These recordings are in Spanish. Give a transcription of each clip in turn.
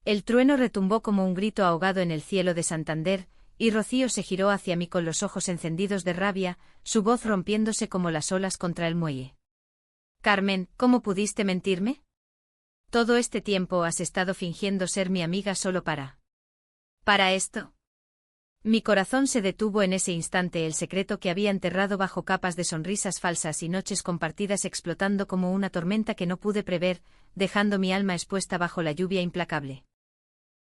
El trueno retumbó como un grito ahogado en el cielo de Santander, y Rocío se giró hacia mí con los ojos encendidos de rabia, su voz rompiéndose como las olas contra el muelle. Carmen, ¿cómo pudiste mentirme? Todo este tiempo has estado fingiendo ser mi amiga solo ¿Para esto? Mi corazón se detuvo en ese instante, el secreto que había enterrado bajo capas de sonrisas falsas y noches compartidas explotando como una tormenta que no pude prever, dejando mi alma expuesta bajo la lluvia implacable.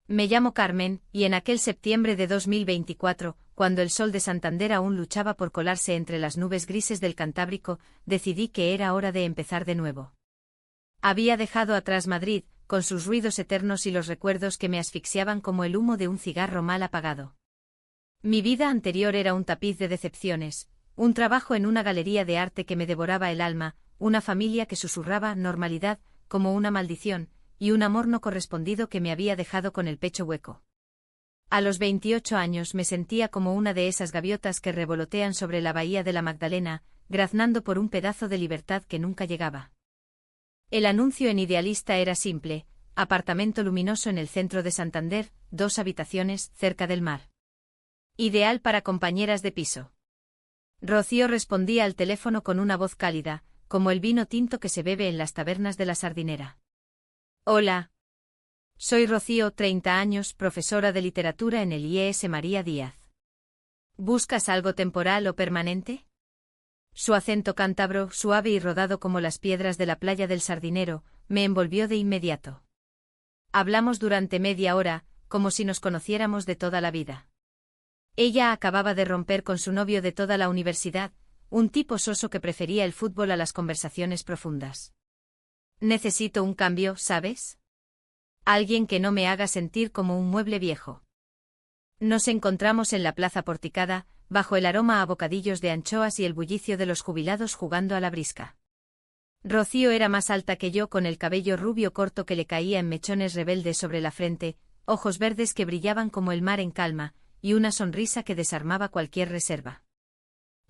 Me llamo Carmen, y en aquel septiembre de 2024, cuando el sol de Santander aún luchaba por colarse entre las nubes grises del Cantábrico, decidí que era hora de empezar de nuevo. Había dejado atrás Madrid, con sus ruidos eternos y los recuerdos que me asfixiaban como el humo de un cigarro mal apagado. Mi vida anterior era un tapiz de decepciones, un trabajo en una galería de arte que me devoraba el alma, una familia que susurraba normalidad, como una maldición, y un amor no correspondido que me había dejado con el pecho hueco. A los 28 años me sentía como una de esas gaviotas que revolotean sobre la bahía de la Magdalena, graznando por un pedazo de libertad que nunca llegaba. El anuncio en Idealista era simple: apartamento luminoso en el centro de Santander, 2 habitaciones, cerca del mar. Ideal para compañeras de piso. Rocío respondía al teléfono con una voz cálida, como el vino tinto que se bebe en las tabernas de la Sardinera. Hola. Soy Rocío, 30 años, profesora de literatura en el IES María Díaz. ¿Buscas algo temporal o permanente? Su acento cántabro, suave y rodado como las piedras de la playa del Sardinero, me envolvió de inmediato. Hablamos durante media hora, como si nos conociéramos de toda la vida. Ella acababa de romper con su novio de toda la universidad, un tipo soso que prefería el fútbol a las conversaciones profundas. Necesito un cambio, ¿sabes? Alguien que no me haga sentir como un mueble viejo. Nos encontramos en la plaza porticada, bajo el aroma a bocadillos de anchoas y el bullicio de los jubilados jugando a la brisca. Rocío era más alta que yo, con el cabello rubio corto que le caía en mechones rebeldes sobre la frente, ojos verdes que brillaban como el mar en calma, y una sonrisa que desarmaba cualquier reserva.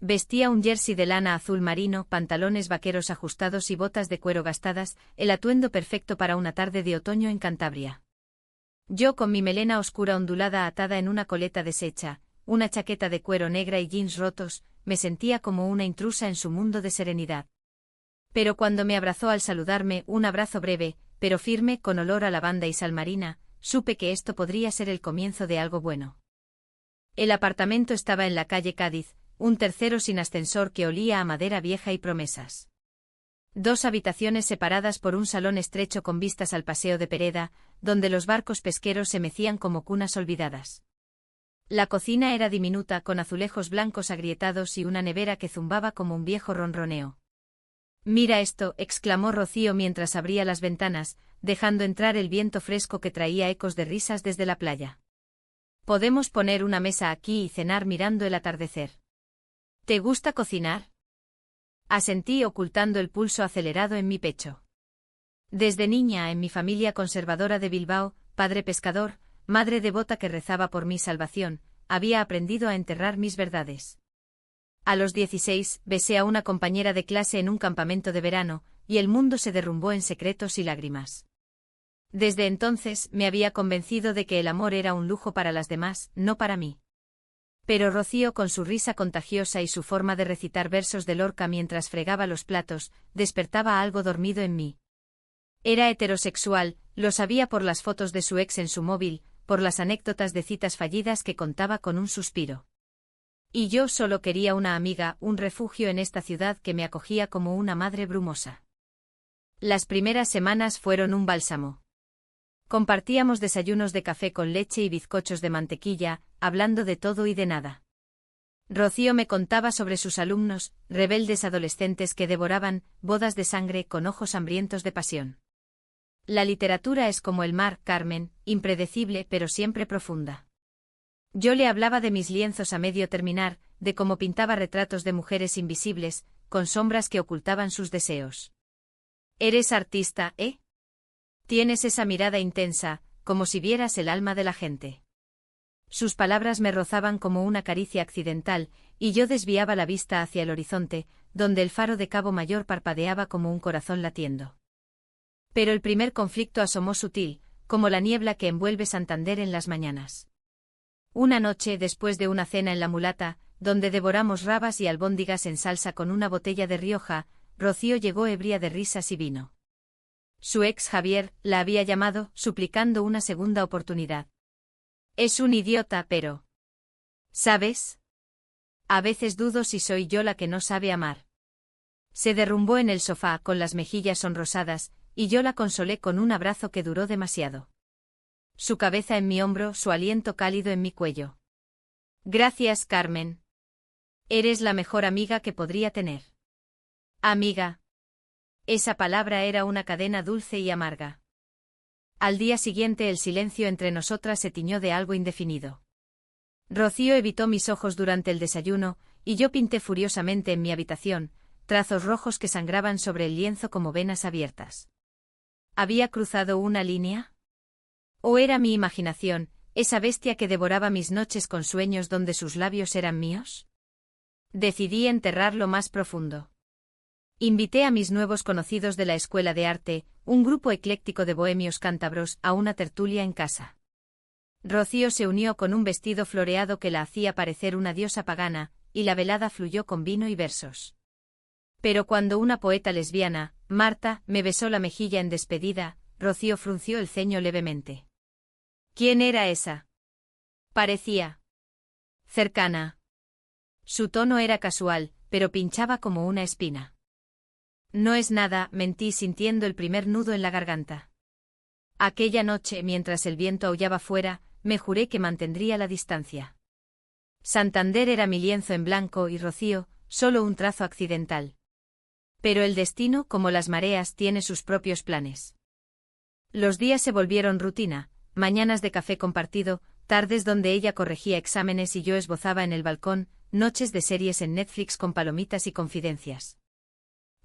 Vestía un jersey de lana azul marino, pantalones vaqueros ajustados y botas de cuero gastadas, el atuendo perfecto para una tarde de otoño en Cantabria. Yo, con mi melena oscura ondulada atada en una coleta deshecha, una chaqueta de cuero negra y jeans rotos, me sentía como una intrusa en su mundo de serenidad. Pero cuando me abrazó al saludarme, un abrazo breve, pero firme, con olor a lavanda y sal marina, supe que esto podría ser el comienzo de algo bueno. El apartamento estaba en la calle Cádiz, un tercero sin ascensor que olía a madera vieja y promesas. 2 habitaciones separadas por un salón estrecho con vistas al paseo de Pereda, donde los barcos pesqueros se mecían como cunas olvidadas. La cocina era diminuta, con azulejos blancos agrietados y una nevera que zumbaba como un viejo ronroneo. «Mira esto», exclamó Rocío mientras abría las ventanas, dejando entrar el viento fresco que traía ecos de risas desde la playa. «Podemos poner una mesa aquí y cenar mirando el atardecer». ¿Te gusta cocinar? Asentí, ocultando el pulso acelerado en mi pecho. Desde niña, en mi familia conservadora de Bilbao, padre pescador, madre devota que rezaba por mi salvación, había aprendido a enterrar mis verdades. A los 16, besé a una compañera de clase en un campamento de verano, y el mundo se derrumbó en secretos y lágrimas. Desde entonces, me había convencido de que el amor era un lujo para las demás, no para mí. Pero Rocío, con su risa contagiosa y su forma de recitar versos de Lorca mientras fregaba los platos, despertaba algo dormido en mí. Era heterosexual, lo sabía por las fotos de su ex en su móvil, por las anécdotas de citas fallidas que contaba con un suspiro. Y yo solo quería una amiga, un refugio en esta ciudad que me acogía como una madre brumosa. Las primeras semanas fueron un bálsamo. Compartíamos desayunos de café con leche y bizcochos de mantequilla, hablando de todo y de nada. Rocío me contaba sobre sus alumnos, rebeldes adolescentes que devoraban bodas de sangre con ojos hambrientos de pasión. La literatura es como el mar, Carmen, impredecible pero siempre profunda. Yo le hablaba de mis lienzos a medio terminar, de cómo pintaba retratos de mujeres invisibles, con sombras que ocultaban sus deseos. «Eres artista, ¿eh? Tienes esa mirada intensa, como si vieras el alma de la gente». Sus palabras me rozaban como una caricia accidental, y yo desviaba la vista hacia el horizonte, donde el faro de Cabo Mayor parpadeaba como un corazón latiendo. Pero el primer conflicto asomó sutil, como la niebla que envuelve Santander en las mañanas. Una noche, después de una cena en La Mulata, donde devoramos rabas y albóndigas en salsa con una botella de Rioja, Rocío llegó ebria de risas y vino. Su ex Javier la había llamado, suplicando una segunda oportunidad. Es un idiota, pero... ¿sabes? A veces dudo si soy yo la que no sabe amar. Se derrumbó en el sofá con las mejillas sonrosadas, y yo la consolé con un abrazo que duró demasiado. Su cabeza en mi hombro, su aliento cálido en mi cuello. Gracias, Carmen. Eres la mejor amiga que podría tener. Amiga. Esa palabra era una cadena dulce y amarga. Al día siguiente el silencio entre nosotras se tiñó de algo indefinido. Rocío evitó mis ojos durante el desayuno, y yo pinté furiosamente en mi habitación, trazos rojos que sangraban sobre el lienzo como venas abiertas. ¿Había cruzado una línea? ¿O era mi imaginación, esa bestia que devoraba mis noches con sueños donde sus labios eran míos? Decidí enterrar lo más profundo. Invité a mis nuevos conocidos de la Escuela de Arte, un grupo ecléctico de bohemios cántabros, a una tertulia en casa. Rocío se unió con un vestido floreado que la hacía parecer una diosa pagana, y la velada fluyó con vino y versos. Pero cuando una poeta lesbiana, Marta, me besó la mejilla en despedida, Rocío frunció el ceño levemente. ¿Quién era esa? Parecía cercana. Su tono era casual, pero pinchaba como una espina. No es nada, mentí sintiendo el primer nudo en la garganta. Aquella noche, mientras el viento aullaba fuera, me juré que mantendría la distancia. Santander era mi lienzo en blanco y Rocío, solo un trazo accidental. Pero el destino, como las mareas, tiene sus propios planes. Los días se volvieron rutina, mañanas de café compartido, tardes donde ella corregía exámenes y yo esbozaba en el balcón, noches de series en Netflix con palomitas y confidencias.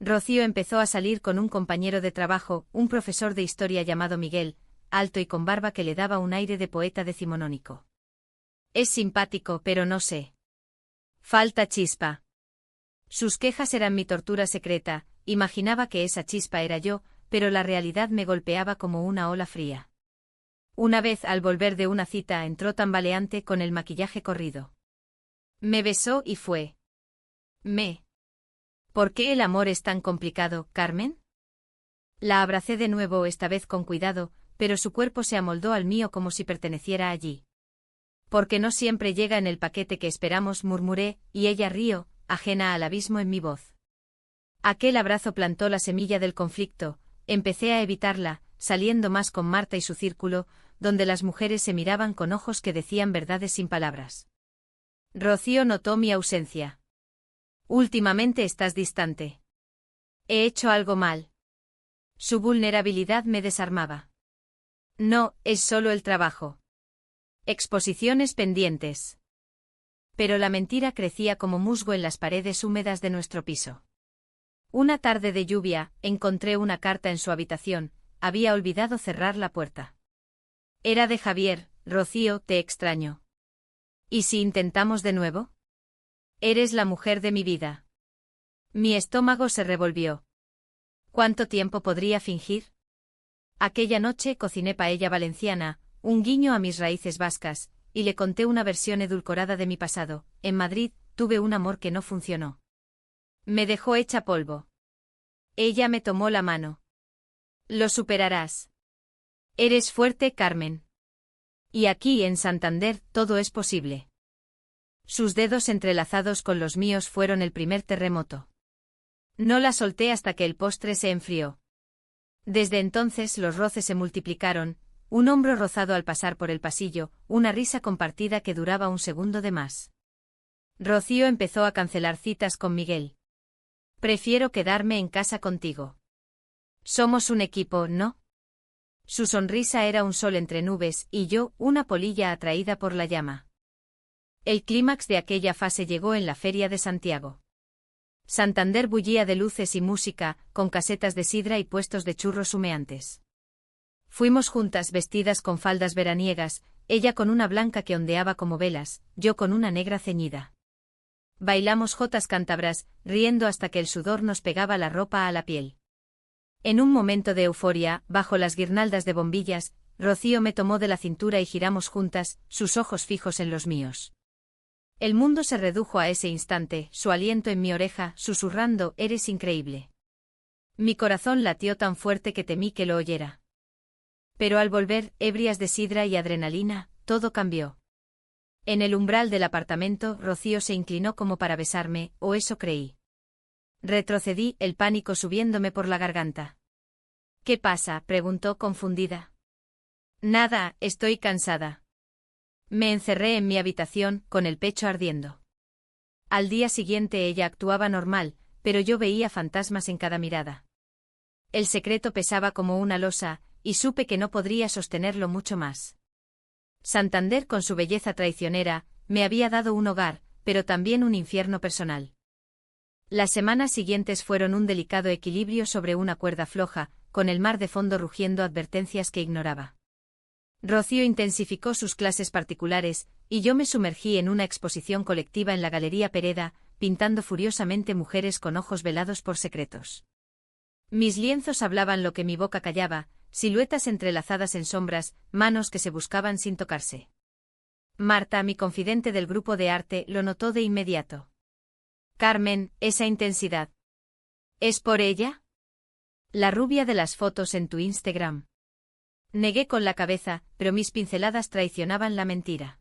Rocío empezó a salir con un compañero de trabajo, un profesor de historia llamado Miguel, alto y con barba que le daba un aire de poeta decimonónico. Es simpático, pero no sé. Falta chispa. Sus quejas eran mi tortura secreta, imaginaba que esa chispa era yo, pero la realidad me golpeaba como una ola fría. Una vez al volver de una cita entró tambaleante con el maquillaje corrido. Me besó y fue. ¿Por qué el amor es tan complicado, Carmen? La abracé de nuevo, esta vez con cuidado, pero su cuerpo se amoldó al mío como si perteneciera allí. Porque no siempre llega en el paquete que esperamos, murmuré, y ella rió, ajena al abismo en mi voz. Aquel abrazo plantó la semilla del conflicto, empecé a evitarla, saliendo más con Marta y su círculo, donde las mujeres se miraban con ojos que decían verdades sin palabras. Rocío notó mi ausencia. Últimamente estás distante. ¿He hecho algo mal? Su vulnerabilidad me desarmaba. No, es solo el trabajo. Exposiciones pendientes. Pero la mentira crecía como musgo en las paredes húmedas de nuestro piso. Una tarde de lluvia, encontré una carta en su habitación, había olvidado cerrar la puerta. Era de Javier. Rocío, te extraño. ¿Y si intentamos de nuevo? Eres la mujer de mi vida. Mi estómago se revolvió. ¿Cuánto tiempo podría fingir? Aquella noche cociné paella valenciana, un guiño a mis raíces vascas, y le conté una versión edulcorada de mi pasado. En Madrid, tuve un amor que no funcionó. Me dejó hecha polvo. Ella me tomó la mano. Lo superarás. Eres fuerte, Carmen. Y aquí en Santander todo es posible. Sus dedos entrelazados con los míos fueron el primer terremoto. No la solté hasta que el postre se enfrió. Desde entonces los roces se multiplicaron, un hombro rozado al pasar por el pasillo, una risa compartida que duraba un segundo de más. Rocío empezó a cancelar citas con Miguel. Prefiero quedarme en casa contigo. Somos un equipo, ¿no? Su sonrisa era un sol entre nubes y yo, una polilla atraída por la llama. El clímax de aquella fase llegó en la Feria de Santiago. Santander bullía de luces y música, con casetas de sidra y puestos de churros humeantes. Fuimos juntas vestidas con faldas veraniegas, ella con una blanca que ondeaba como velas, yo con una negra ceñida. Bailamos jotas cántabras, riendo hasta que el sudor nos pegaba la ropa a la piel. En un momento de euforia, bajo las guirnaldas de bombillas, Rocío me tomó de la cintura y giramos juntas, sus ojos fijos en los míos. El mundo se redujo a ese instante, su aliento en mi oreja, susurrando, eres increíble. Mi corazón latió tan fuerte que temí que lo oyera. Pero al volver, ebrias de sidra y adrenalina, todo cambió. En el umbral del apartamento, Rocío se inclinó como para besarme, o eso creí. Retrocedí, el pánico subiéndome por la garganta. ¿Qué pasa?, preguntó confundida. Nada, estoy cansada. Me encerré en mi habitación, con el pecho ardiendo. Al día siguiente ella actuaba normal, pero yo veía fantasmas en cada mirada. El secreto pesaba como una losa, y supe que no podría sostenerlo mucho más. Santander, con su belleza traicionera, me había dado un hogar, pero también un infierno personal. Las semanas siguientes fueron un delicado equilibrio sobre una cuerda floja, con el mar de fondo rugiendo advertencias que ignoraba. Rocío intensificó sus clases particulares, y yo me sumergí en una exposición colectiva en la Galería Pereda, pintando furiosamente mujeres con ojos velados por secretos. Mis lienzos hablaban lo que mi boca callaba, siluetas entrelazadas en sombras, manos que se buscaban sin tocarse. Marta, mi confidente del grupo de arte, lo notó de inmediato. Carmen, esa intensidad. ¿Es por ella? La rubia de las fotos en tu Instagram. Negué con la cabeza, pero mis pinceladas traicionaban la mentira.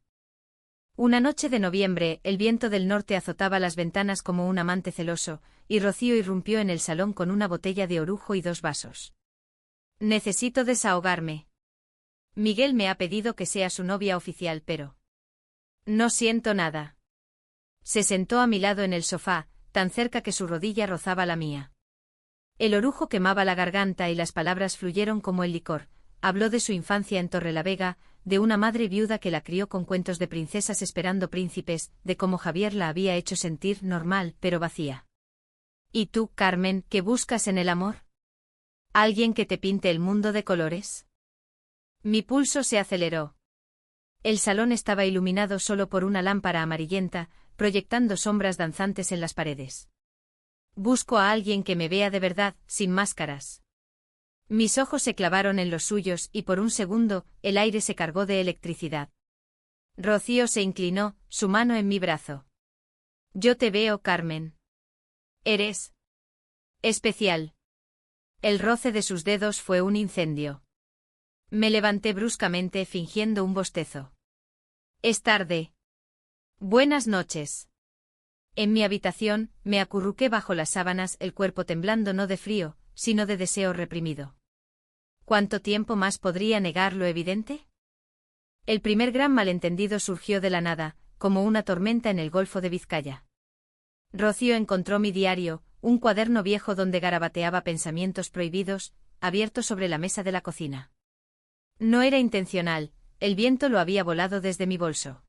Una noche de noviembre, el viento del norte azotaba las ventanas como un amante celoso, y Rocío irrumpió en el salón con una botella de orujo y 2 vasos. Necesito desahogarme. Miguel me ha pedido que sea su novia oficial, pero... no siento nada. Se sentó a mi lado en el sofá, tan cerca que su rodilla rozaba la mía. El orujo quemaba la garganta y las palabras fluyeron como el licor. Habló de su infancia en Torrelavega, de una madre viuda que la crió con cuentos de princesas esperando príncipes, de cómo Javier la había hecho sentir normal pero vacía. ¿Y tú, Carmen, qué buscas en el amor? ¿Alguien que te pinte el mundo de colores? Mi pulso se aceleró. El salón estaba iluminado solo por una lámpara amarillenta, proyectando sombras danzantes en las paredes. Busco a alguien que me vea de verdad, sin máscaras. Mis ojos se clavaron en los suyos y por un segundo, el aire se cargó de electricidad. Rocío se inclinó, su mano en mi brazo. Yo te veo, Carmen. Eres especial. El roce de sus dedos fue un incendio. Me levanté bruscamente fingiendo un bostezo. Es tarde. Buenas noches. En mi habitación, me acurruqué bajo las sábanas, el cuerpo temblando no de frío, sino de deseo reprimido. ¿Cuánto tiempo más podría negar lo evidente? El primer gran malentendido surgió de la nada, como una tormenta en el Golfo de Vizcaya. Rocío encontró mi diario, un cuaderno viejo donde garabateaba pensamientos prohibidos, abierto sobre la mesa de la cocina. No era intencional, el viento lo había volado desde mi bolso.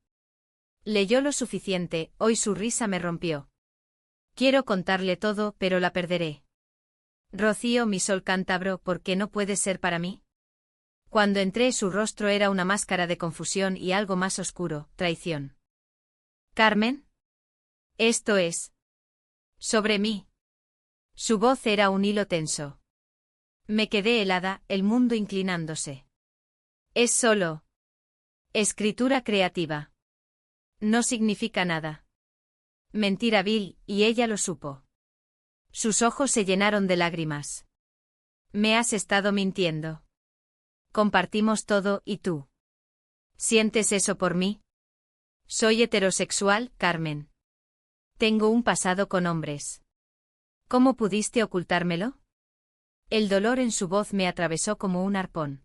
Leyó lo suficiente, hoy su risa me rompió. Quiero contarle todo, pero la perderé. Rocío, mi sol cántabro, ¿por qué no puedes ser para mí? Cuando entré, su rostro era una máscara de confusión y algo más oscuro, traición. ¿Carmen? Esto es. Sobre mí. Su voz era un hilo tenso. Me quedé helada, el mundo inclinándose. Es solo escritura creativa. No significa nada. Mentira vil, y ella lo supo. Sus ojos se llenaron de lágrimas. Me has estado mintiendo. Compartimos todo, ¿y tú? ¿Sientes eso por mí? Soy heterosexual, Carmen. Tengo un pasado con hombres. ¿Cómo pudiste ocultármelo? El dolor en su voz me atravesó como un arpón.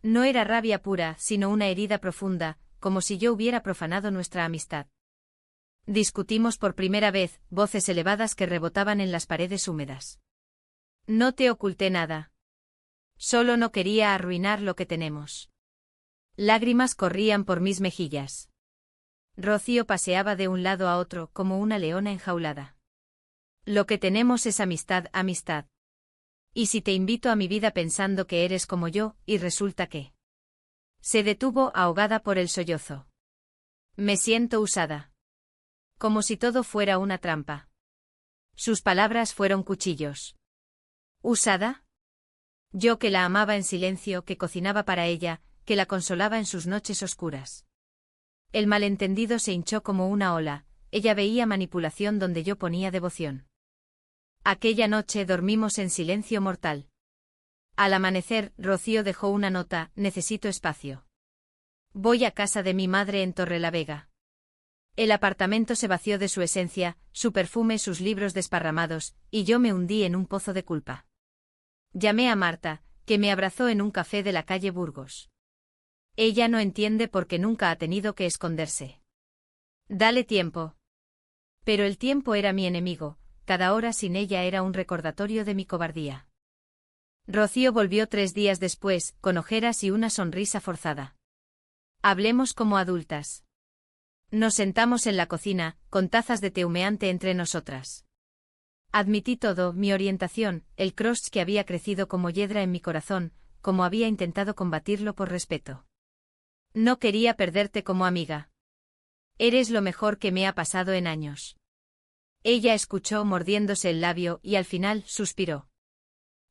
No era rabia pura, sino una herida profunda, como si yo hubiera profanado nuestra amistad. Discutimos por primera vez, voces elevadas que rebotaban en las paredes húmedas. No te oculté nada. Solo no quería arruinar lo que tenemos. Lágrimas corrían por mis mejillas. Rocío paseaba de un lado a otro como una leona enjaulada. Lo que tenemos es amistad, amistad. ¿Y si te invito a mi vida pensando que eres como yo, y resulta que? Se detuvo ahogada por el sollozo. Me siento usada. Como si todo fuera una trampa. Sus palabras fueron cuchillos. ¿Usada? Yo que la amaba en silencio, que cocinaba para ella, que la consolaba en sus noches oscuras. El malentendido se hinchó como una ola, ella veía manipulación donde yo ponía devoción. Aquella noche dormimos en silencio mortal. Al amanecer, Rocío dejó una nota: necesito espacio. Voy a casa de mi madre en Torrelavega. El apartamento se vació de su esencia, su perfume, sus libros desparramados, y yo me hundí en un pozo de culpa. Llamé a Marta, que me abrazó en un café de la calle Burgos. Ella no entiende porque nunca ha tenido que esconderse. Dale tiempo. Pero el tiempo era mi enemigo, cada hora sin ella era un recordatorio de mi cobardía. Rocío volvió 3 días después, con ojeras y una sonrisa forzada. Hablemos como adultas. Nos sentamos en la cocina, con tazas de té humeante entre nosotras. Admití todo, mi orientación, el crush que había crecido como hiedra en mi corazón, como había intentado combatirlo por respeto. No quería perderte como amiga. Eres lo mejor que me ha pasado en años. Ella escuchó mordiéndose el labio y al final suspiró.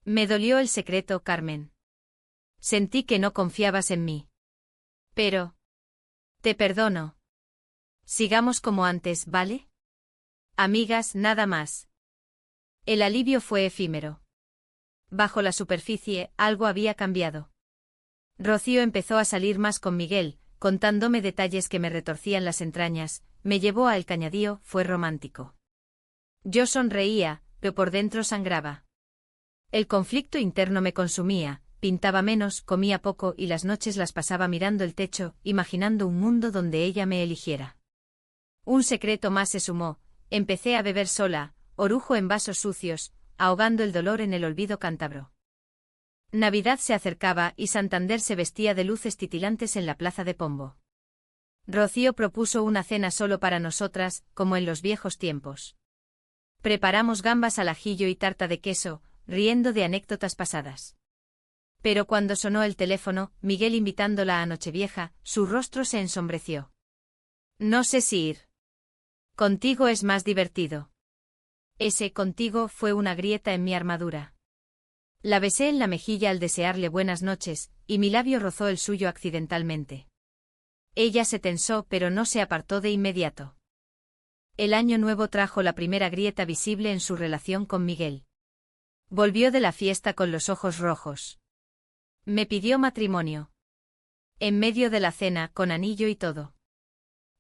Me dolió el secreto, Carmen. Sentí que no confiabas en mí. Pero... te perdono. Sigamos como antes, ¿vale? Amigas, nada más. El alivio fue efímero. Bajo la superficie, algo había cambiado. Rocío empezó a salir más con Miguel, contándome detalles que me retorcían las entrañas, me llevó a El Cañadío, fue romántico. Yo sonreía, pero por dentro sangraba. El conflicto interno me consumía, pintaba menos, comía poco y las noches las pasaba mirando el techo, imaginando un mundo donde ella me eligiera. Un secreto más se sumó, empecé a beber sola, orujo en vasos sucios, ahogando el dolor en el olvido cántabro. Navidad se acercaba y Santander se vestía de luces titilantes en la plaza de Pombo. Rocío propuso una cena solo para nosotras, como en los viejos tiempos. Preparamos gambas al ajillo y tarta de queso, riendo de anécdotas pasadas. Pero cuando sonó el teléfono, Miguel invitándola a Nochevieja, su rostro se ensombreció. No sé si ir. Contigo es más divertido. Ese contigo fue una grieta en mi armadura. La besé en la mejilla al desearle buenas noches, y mi labio rozó el suyo accidentalmente. Ella se tensó pero no se apartó de inmediato. El año nuevo trajo la primera grieta visible en su relación con Miguel. Volvió de la fiesta con los ojos rojos. Me pidió matrimonio. En medio de la cena, con anillo y todo.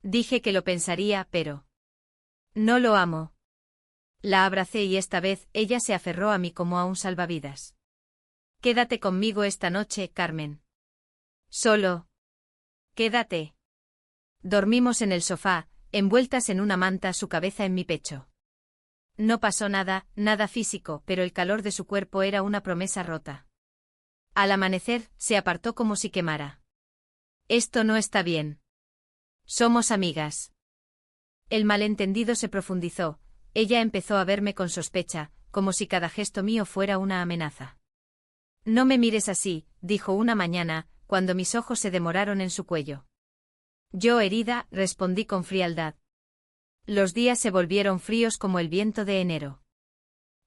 Dije que lo pensaría, pero... no lo amo. La abracé y esta vez ella se aferró a mí como a un salvavidas. Quédate conmigo esta noche, Carmen. Solo. Quédate. Dormimos en el sofá, envueltas en una manta, su cabeza en mi pecho. No pasó nada, nada físico, pero el calor de su cuerpo era una promesa rota. Al amanecer, se apartó como si quemara. Esto no está bien. Somos amigas. El malentendido se profundizó, ella empezó a verme con sospecha, como si cada gesto mío fuera una amenaza. No me mires así, dijo una mañana, cuando mis ojos se demoraron en su cuello. Yo, herida, respondí con frialdad. Los días se volvieron fríos como el viento de enero.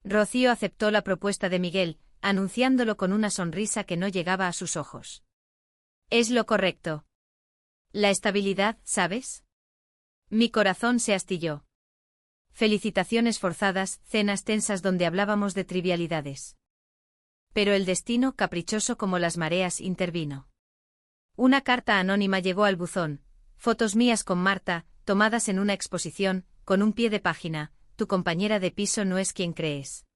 Rocío aceptó la propuesta de Miguel, anunciándolo con una sonrisa que no llegaba a sus ojos. Es lo correcto. La estabilidad, ¿sabes? Mi corazón se astilló. Felicitaciones forzadas, cenas tensas donde hablábamos de trivialidades. Pero el destino, caprichoso como las mareas, intervino. Una carta anónima llegó al buzón, fotos mías con Marta, tomadas en una exposición, con un pie de página: tu compañera de piso no es quien crees.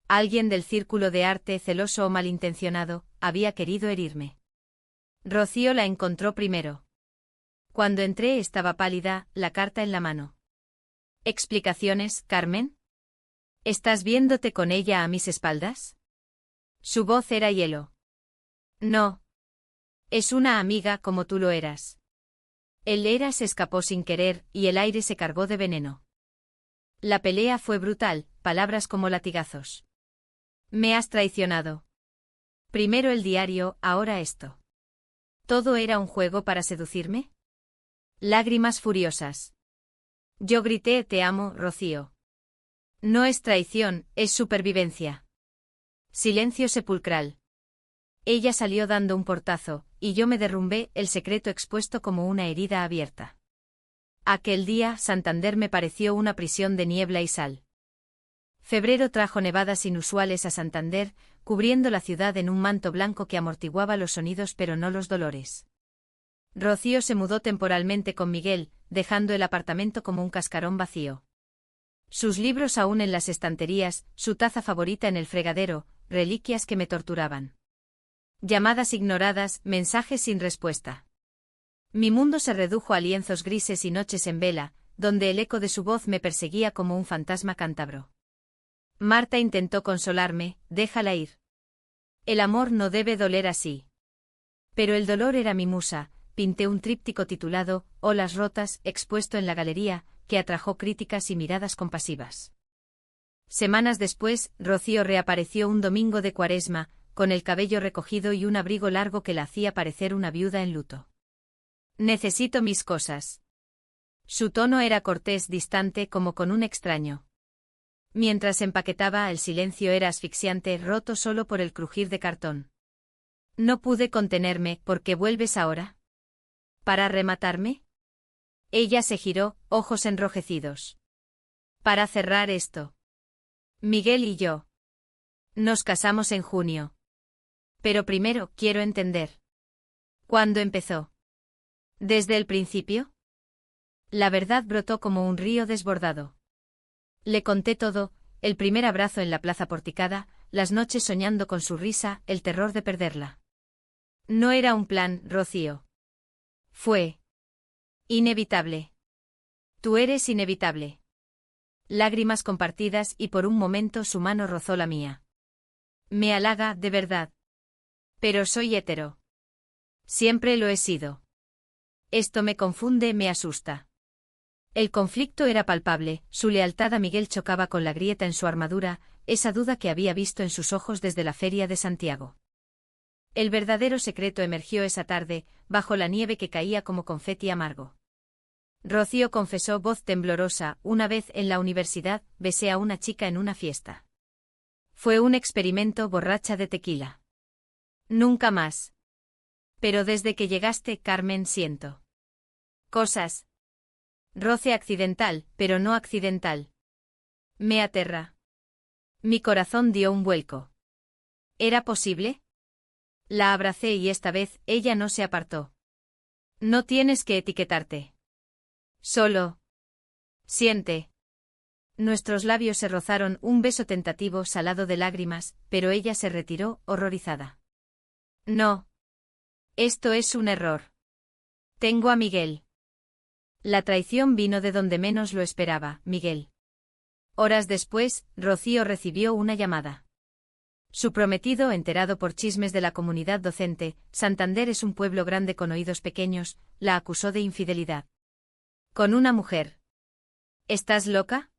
Alguien del círculo de arte, celoso o malintencionado, había querido herirme. Rocío la encontró primero. Cuando entré estaba pálida, la carta en la mano. ¿Explicaciones, Carmen? ¿Estás viéndote con ella a mis espaldas? Su voz era hielo. No. Es una amiga como tú lo eras. El era se escapó sin querer, y el aire se cargó de veneno. La pelea fue brutal, palabras como latigazos. Me has traicionado. Primero el diario, ahora esto. ¿Todo era un juego para seducirme? Lágrimas furiosas. Yo grité: te amo, Rocío. No es traición, es supervivencia. Silencio sepulcral. Ella salió dando un portazo, y yo me derrumbé, el secreto expuesto como una herida abierta. Aquel día, Santander me pareció una prisión de niebla y sal. Febrero trajo nevadas inusuales a Santander, cubriendo la ciudad en un manto blanco que amortiguaba los sonidos pero no los dolores. Rocío se mudó temporalmente con Miguel, dejando el apartamento como un cascarón vacío. Sus libros aún en las estanterías, su taza favorita en el fregadero, reliquias que me torturaban. Llamadas ignoradas, mensajes sin respuesta. Mi mundo se redujo a lienzos grises y noches en vela, donde el eco de su voz me perseguía como un fantasma cántabro. Marta intentó consolarme, déjala ir. El amor no debe doler así. Pero el dolor era mi musa, pinté un tríptico titulado Olas rotas, expuesto en la galería, que atrajo críticas y miradas compasivas. Semanas después, Rocío reapareció un domingo de Cuaresma, con el cabello recogido y un abrigo largo que la hacía parecer una viuda en luto. Necesito mis cosas. Su tono era cortés, distante, como con un extraño. Mientras empaquetaba, el silencio era asfixiante, roto solo por el crujir de cartón. No pude contenerme. ¿Por qué vuelves ahora? ¿Para rematarme? Ella se giró, ojos enrojecidos. Para cerrar esto. Miguel y yo. Nos casamos en junio. Pero primero, quiero entender. ¿Cuándo empezó? ¿Desde el principio? La verdad brotó como un río desbordado. Le conté todo, el primer abrazo en la plaza porticada, las noches soñando con su risa, el terror de perderla. No era un plan, Rocío. Fue inevitable. Tú eres inevitable. Lágrimas compartidas y por un momento su mano rozó la mía. Me halaga, de verdad. Pero soy hetero. Siempre lo he sido. Esto me confunde, me asusta. El conflicto era palpable, su lealtad a Miguel chocaba con la grieta en su armadura, esa duda que había visto en sus ojos desde la feria de Santiago. El verdadero secreto emergió esa tarde, bajo la nieve que caía como confeti amargo. Rocío confesó voz temblorosa, una vez en la universidad, besé a una chica en una fiesta. Fue un experimento, borracha de tequila. Nunca más. Pero desde que llegaste, Carmen, siento cosas. Roce accidental, pero no accidental. Me aterra. Mi corazón dio un vuelco. ¿Era posible? La abracé y esta vez ella no se apartó. No tienes que etiquetarte. Solo siente. Nuestros labios se rozaron, un beso tentativo salado de lágrimas, pero ella se retiró, horrorizada. No. Esto es un error. Tengo a Miguel. La traición vino de donde menos lo esperaba, Miguel. Horas después, Rocío recibió una llamada. Su prometido, enterado por chismes de la comunidad docente, Santander es un pueblo grande con oídos pequeños, la acusó de infidelidad. Con una mujer. ¿Estás loca?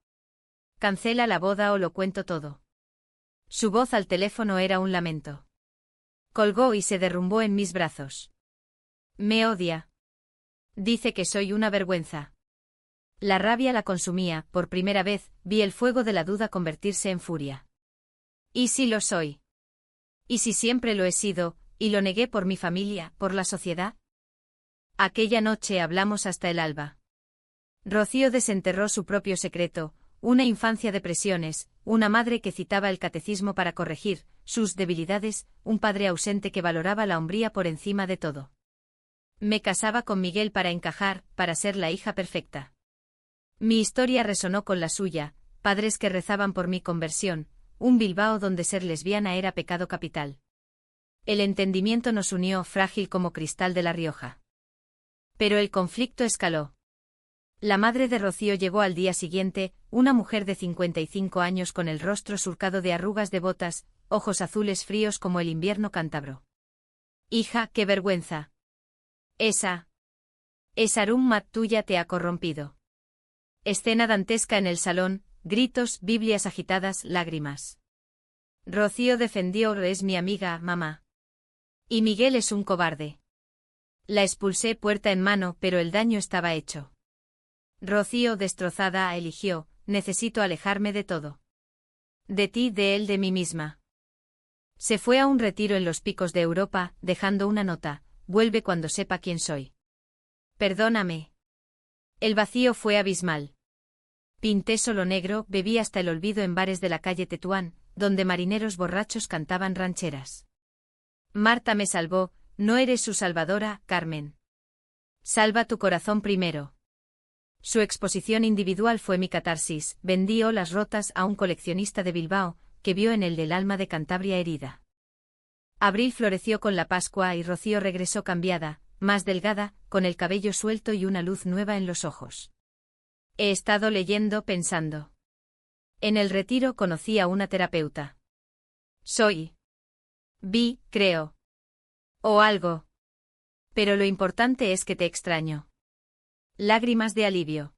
Cancela la boda o lo cuento todo. Su voz al teléfono era un lamento. Colgó y se derrumbó en mis brazos. Me odia. Dice que soy una vergüenza. La rabia la consumía, por primera vez, vi el fuego de la duda convertirse en furia. ¿Y si lo soy? ¿Y si siempre lo he sido, y lo negué por mi familia, por la sociedad? Aquella noche hablamos hasta el alba. Rocío desenterró su propio secreto, una infancia de presiones, una madre que citaba el catecismo para corregir sus debilidades, un padre ausente que valoraba la hombría por encima de todo. Me casaba con Miguel para encajar, para ser la hija perfecta. Mi historia resonó con la suya, padres que rezaban por mi conversión, un Bilbao donde ser lesbiana era pecado capital. El entendimiento nos unió, frágil como cristal de La Rioja. Pero el conflicto escaló. La madre de Rocío llegó al día siguiente, una mujer de 55 años con el rostro surcado de arrugas devotas, ojos azules fríos como el invierno cántabro. Hija, qué vergüenza. Esa rumma tuya te ha corrompido. Escena dantesca en el salón, gritos, Biblias agitadas, lágrimas. Rocío defendió, es mi amiga, mamá. Y Miguel es un cobarde. La expulsé puerta en mano, pero el daño estaba hecho. Rocío, destrozada, eligió, necesito alejarme de todo. De ti, de él, de mí misma. Se fue a un retiro en los picos de Europa, dejando una nota: vuelve cuando sepa quién soy. Perdóname. El vacío fue abismal. Pinté solo negro, bebí hasta el olvido en bares de la calle Tetuán, donde marineros borrachos cantaban rancheras. Marta me salvó, no eres su salvadora, Carmen. Salva tu corazón primero. Su exposición individual fue mi catarsis. Vendí olas rotas a un coleccionista de Bilbao, que vio en el del alma de Cantabria herida. Abril floreció con la Pascua y Rocío regresó cambiada, más delgada, con el cabello suelto y una luz nueva en los ojos. He estado leyendo, pensando. En el retiro conocí a una terapeuta. Creo. O algo. Pero lo importante es que te extraño. Lágrimas de alivio.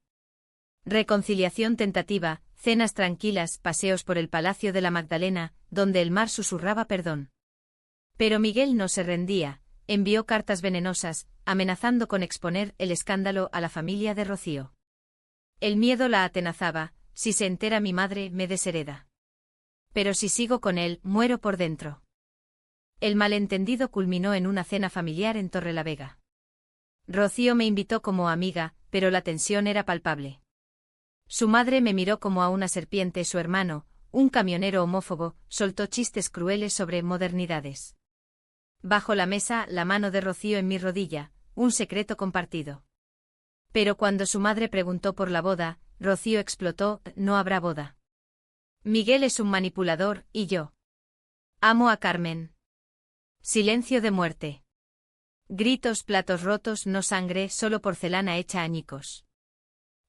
Reconciliación tentativa, cenas tranquilas, paseos por el Palacio de la Magdalena, donde el mar susurraba perdón. Pero Miguel no se rendía, envió cartas venenosas, amenazando con exponer el escándalo a la familia de Rocío. El miedo la atenazaba: si se entera mi madre, me deshereda. Pero si sigo con él, muero por dentro. El malentendido culminó en una cena familiar en Torrelavega. Rocío me invitó como amiga, pero la tensión era palpable. Su madre me miró como a una serpiente, su hermano, un camionero homófobo, soltó chistes crueles sobre modernidades. Bajo la mesa, la mano de Rocío en mi rodilla, un secreto compartido. Pero cuando su madre preguntó por la boda, Rocío explotó: no habrá boda. Miguel es un manipulador, y yo amo a Carmen. Silencio de muerte. Gritos, platos rotos, no sangre, solo porcelana hecha añicos.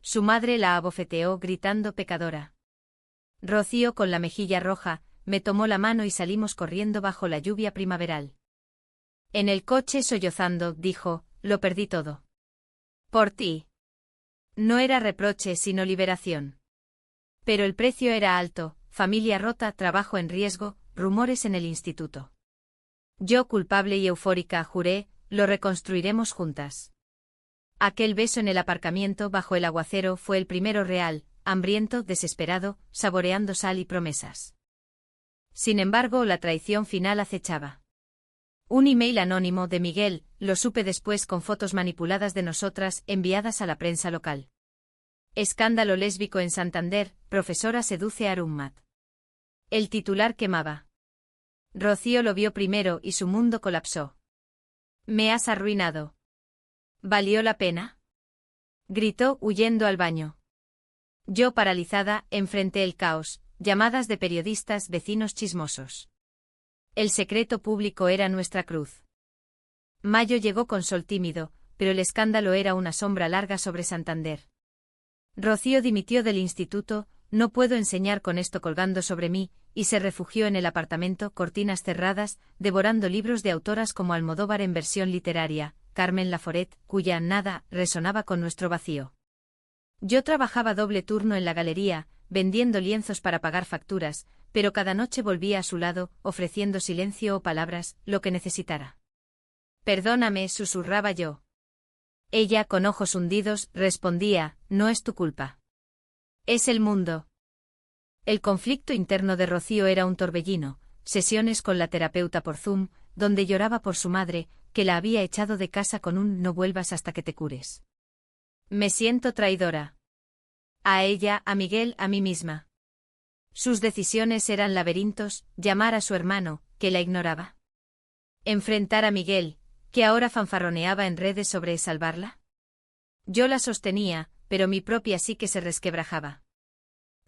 Su madre la abofeteó gritando: pecadora. Rocío, con la mejilla roja, me tomó la mano y salimos corriendo bajo la lluvia primaveral. En el coche, sollozando, dijo: lo perdí todo. Por ti. No era reproche sino liberación. Pero el precio era alto: familia rota, trabajo en riesgo, rumores en el instituto. Yo, culpable y eufórica, juré: lo reconstruiremos juntas. Aquel beso en el aparcamiento bajo el aguacero fue el primero real, hambriento, desesperado, saboreando sal y promesas. Sin embargo, la traición final acechaba. Un email anónimo de Miguel, lo supe después, con fotos manipuladas de nosotras enviadas a la prensa local. Escándalo lésbico en Santander, profesora seduce a Arunmat. El titular quemaba. Rocío lo vio primero y su mundo colapsó. Me has arruinado. ¿Valió la pena? Gritó, huyendo al baño. Yo, paralizada, enfrenté el caos: llamadas de periodistas, vecinos chismosos. El secreto público era nuestra cruz. Mayo llegó con sol tímido, pero el escándalo era una sombra larga sobre Santander. Rocío dimitió del instituto: no puedo enseñar con esto colgando sobre mí, y se refugió en el apartamento, cortinas cerradas, devorando libros de autoras como Almodóvar en versión literaria, Carmen Laforet, cuya nada resonaba con nuestro vacío. Yo trabajaba doble turno en la galería, vendiendo lienzos para pagar facturas, pero cada noche volvía a su lado, ofreciendo silencio o palabras, lo que necesitara. Perdóname, susurraba yo. Ella, con ojos hundidos, respondía: no es tu culpa. Es el mundo. El conflicto interno de Rocío era un torbellino: sesiones con la terapeuta por Zoom, donde lloraba por su madre, que la había echado de casa con un no vuelvas hasta que te cures. Me siento traidora. A ella, a Miguel, a mí misma. Sus decisiones eran laberintos: llamar a su hermano, que la ignoraba. Enfrentar a Miguel, que ahora fanfarroneaba en redes sobre salvarla. Yo la sostenía, pero mi propia psique se resquebrajaba.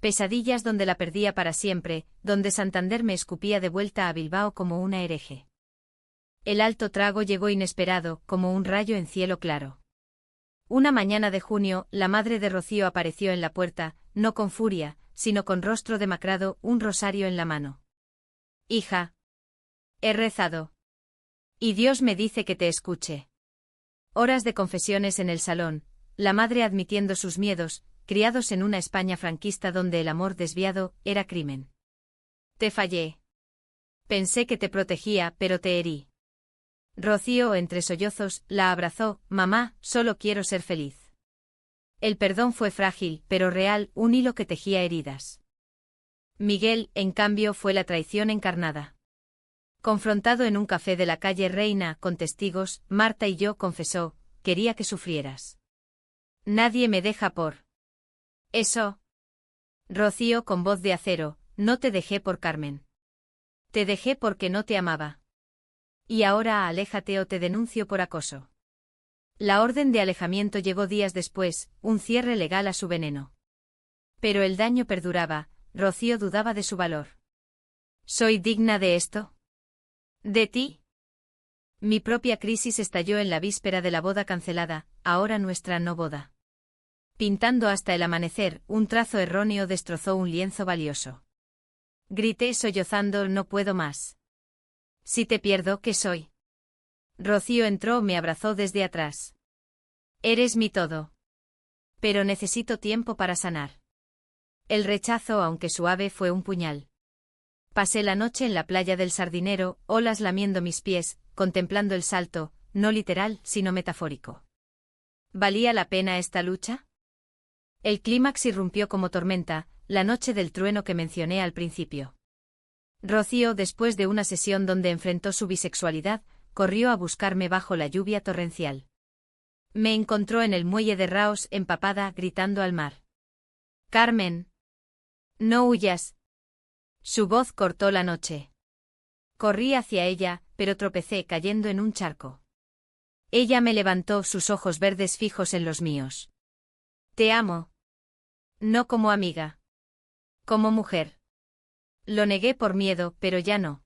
Pesadillas donde la perdía para siempre, donde Santander me escupía de vuelta a Bilbao como una hereje. El alto trago llegó inesperado, como un rayo en cielo claro. Una mañana de junio, la madre de Rocío apareció en la puerta, no con furia, sino con rostro demacrado, un rosario en la mano. Hija. He rezado. Y Dios me dice que te escuche. Horas de confesiones en el salón, la madre admitiendo sus miedos, criados en una España franquista donde el amor desviado era crimen. Te fallé. Pensé que te protegía, pero te herí. Rocío, entre sollozos, la abrazó: mamá, solo quiero ser feliz. El perdón fue frágil, pero real, un hilo que tejía heridas. Miguel, en cambio, fue la traición encarnada. Confrontado en un café de la calle Reina, con testigos, Marta y yo confesó, quería que sufrieras. Nadie me deja por eso. Rocío con voz de acero, no te dejé por Carmen. Te dejé porque no te amaba. Y ahora aléjate o te denuncio por acoso. La orden de alejamiento llegó días después, un cierre legal a su veneno. Pero el daño perduraba, Rocío dudaba de su valor. ¿Soy digna de esto? ¿De ti? Mi propia crisis estalló en la víspera de la boda cancelada, ahora nuestra no boda. Pintando hasta el amanecer, un trazo erróneo destrozó un lienzo valioso. Grité sollozando, no puedo más. Si te pierdo, ¿qué soy? Rocío entró, me abrazó desde atrás. Eres mi todo. Pero necesito tiempo para sanar. El rechazo, aunque suave, fue un puñal. Pasé la noche en la playa del Sardinero, olas lamiendo mis pies, contemplando el salto, no literal, sino metafórico. ¿Valía la pena esta lucha? El clímax irrumpió como tormenta, la noche del trueno que mencioné al principio. Rocío, después de una sesión donde enfrentó su bisexualidad, corrió a buscarme bajo la lluvia torrencial. Me encontró en el muelle de Raos, empapada, gritando al mar. «Carmen. No huyas». Su voz cortó la noche. Corrí hacia ella, pero tropecé cayendo en un charco. Ella me levantó, sus ojos verdes fijos en los míos. «Te amo. No como amiga. Como mujer». Lo negué por miedo, pero ya no.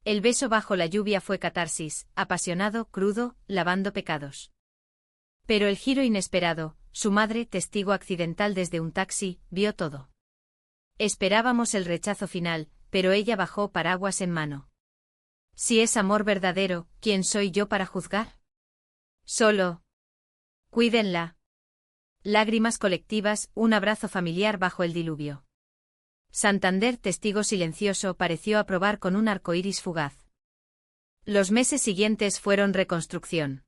El beso bajo la lluvia fue catarsis, apasionado, crudo, lavando pecados. Pero el giro inesperado, su madre, testigo accidental desde un taxi, vio todo. Esperábamos el rechazo final, pero ella bajó paraguas en mano. Si es amor verdadero, ¿quién soy yo para juzgar? Solo. Cuídenla. Lágrimas colectivas, un abrazo familiar bajo el diluvio. Santander, testigo silencioso, pareció aprobar con un arcoíris fugaz. Los meses siguientes fueron reconstrucción.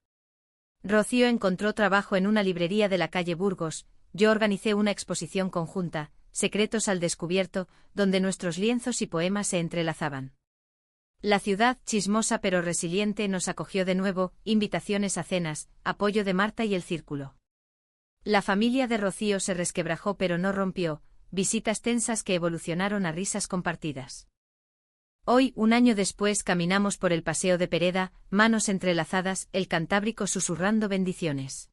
Rocío encontró trabajo en una librería de la calle Burgos, yo organicé una exposición conjunta, Secretos al Descubierto, donde nuestros lienzos y poemas se entrelazaban. La ciudad, chismosa pero resiliente, nos acogió de nuevo, invitaciones a cenas, apoyo de Marta y el círculo. La familia de Rocío se resquebrajó pero no rompió, visitas tensas que evolucionaron a risas compartidas. Hoy, un año después, caminamos por el paseo de Pereda, manos entrelazadas, el Cantábrico susurrando bendiciones.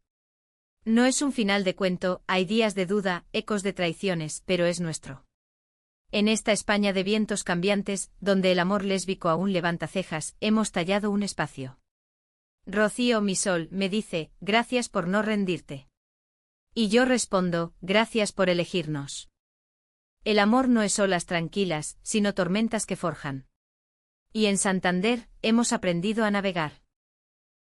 No es un final de cuento, hay días de duda, ecos de traiciones, pero es nuestro. En esta España de vientos cambiantes, donde el amor lésbico aún levanta cejas, hemos tallado un espacio. Rocío, mi sol, me dice, gracias por no rendirte. Y yo respondo, gracias por elegirnos. El amor no es olas tranquilas, sino tormentas que forjan. Y en Santander, hemos aprendido a navegar.